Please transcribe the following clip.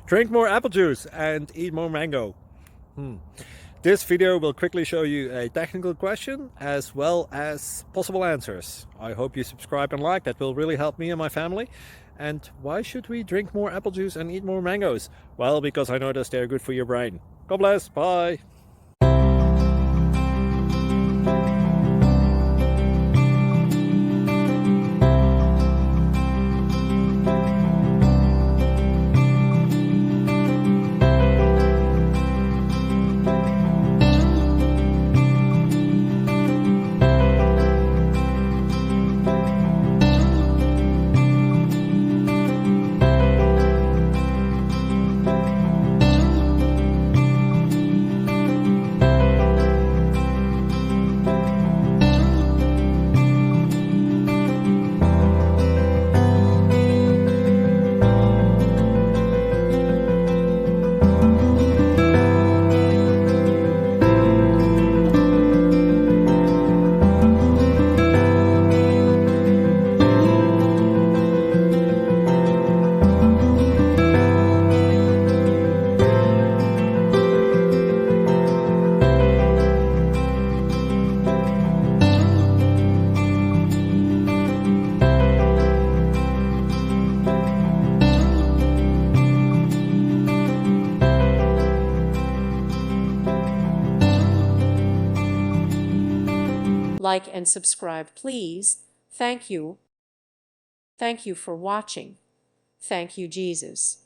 Drink more apple juice and eat more mango. This video will quickly show you a technical question as well as possible answers. I hope you subscribe and like, that will really help me and my family. And why should we drink more apple juice and eat more mangoes? Well, because I noticed they're good for your brain. God bless, bye! Like and subscribe, please. Thank you. Thank you for watching. Thank you, Jesus.